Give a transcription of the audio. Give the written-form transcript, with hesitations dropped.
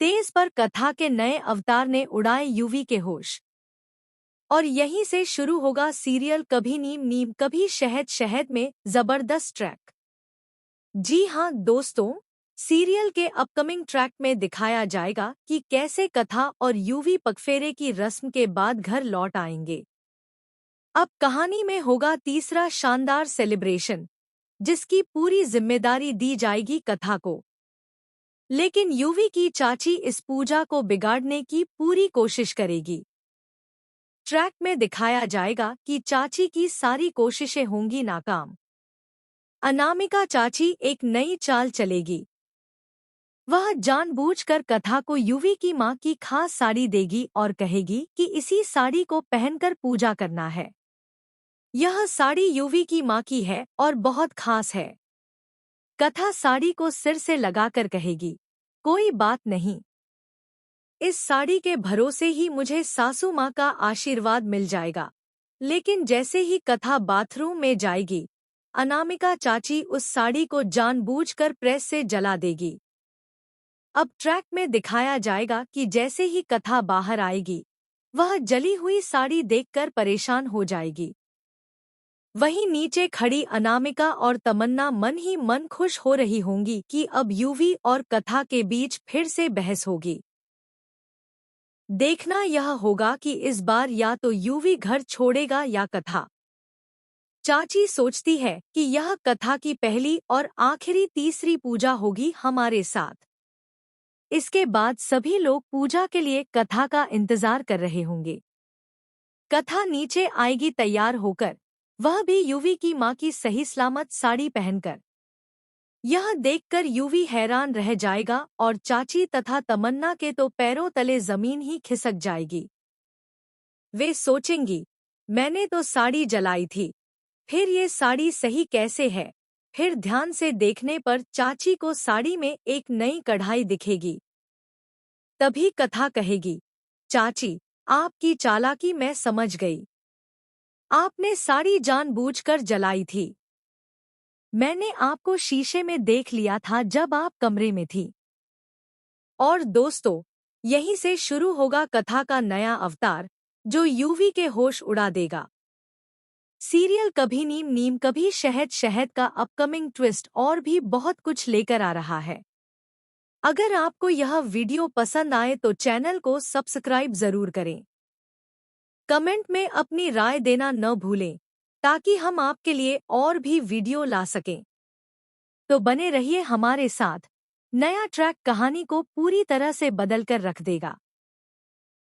तेज पर कथा के नए अवतार ने उड़ाए यूवी के होश। और यहीं से शुरू होगा सीरियल कभी नीम नीम कभी शहद शहद में जबरदस्त ट्रैक। जी हाँ दोस्तों, सीरियल के अपकमिंग ट्रैक में दिखाया जाएगा कि कैसे कथा और यूवी पगफेरे की रस्म के बाद घर लौट आएंगे। अब कहानी में होगा तीसरा शानदार सेलिब्रेशन, जिसकी पूरी जिम्मेदारी दी जाएगी कथा को। लेकिन यूवी की चाची इस पूजा को बिगाड़ने की पूरी कोशिश करेगी। ट्रैक में दिखाया जाएगा कि चाची की सारी कोशिशें होंगी नाकाम। अनामिका चाची एक नई चाल चलेगी। वह जानबूझकर कथा को यूवी की मां की खास साड़ी देगी और कहेगी कि इसी साड़ी को पहनकर पूजा करना है। यह साड़ी यूवी की मां की है और बहुत खास है। कथा साड़ी को सिर से लगाकर कहेगी, कोई बात नहीं, इस साड़ी के भरोसे ही मुझे सासू माँ का आशीर्वाद मिल जाएगा। लेकिन जैसे ही कथा बाथरूम में जाएगी, अनामिका चाची उस साड़ी को जानबूझकर प्रेस से जला देगी। अब ट्रैक में दिखाया जाएगा कि जैसे ही कथा बाहर आएगी, वह जली हुई साड़ी देखकर परेशान हो जाएगी। वहीं नीचे खड़ी अनामिका और तमन्ना मन ही मन खुश हो रही होंगी कि अब यूवी और कथा के बीच फिर से बहस होगी। देखना यह होगा कि इस बार या तो यूवी घर छोड़ेगा या कथा। चाची सोचती है कि यह कथा की पहली और आखिरी तीसरी पूजा होगी हमारे साथ। इसके बाद सभी लोग पूजा के लिए कथा का इंतजार कर रहे होंगे। कथा नीचे आएगी तैयार होकर, वह भी यूवी की मां की सही सलामत साड़ी पहनकर। यह देखकर यूवी हैरान रह जाएगा और चाची तथा तमन्ना के तो पैरों तले जमीन ही खिसक जाएगी। वे सोचेंगी, मैंने तो साड़ी जलाई थी, फिर ये साड़ी सही कैसे है। फिर ध्यान से देखने पर चाची को साड़ी में एक नई कढ़ाई दिखेगी। तभी कथा कहेगी, चाची, आपकी चालाकी मैं समझ गई। आपने साड़ी जानबूझकर जलाई थी। मैंने आपको शीशे में देख लिया था जब आप कमरे में थी। और दोस्तों, यहीं से शुरू होगा कथा का नया अवतार, जो यूवी के होश उड़ा देगा। सीरियल कभी नीम नीम कभी शहद शहद का अपकमिंग ट्विस्ट और भी बहुत कुछ लेकर आ रहा है। अगर आपको यह वीडियो पसंद आए तो चैनल को सब्सक्राइब जरूर करें। कमेंट में अपनी राय देना न भूलें, ताकि हम आपके लिए और भी वीडियो ला सकें। तो बने रहिए हमारे साथ। नया ट्रैक कहानी को पूरी तरह से बदलकर रख देगा।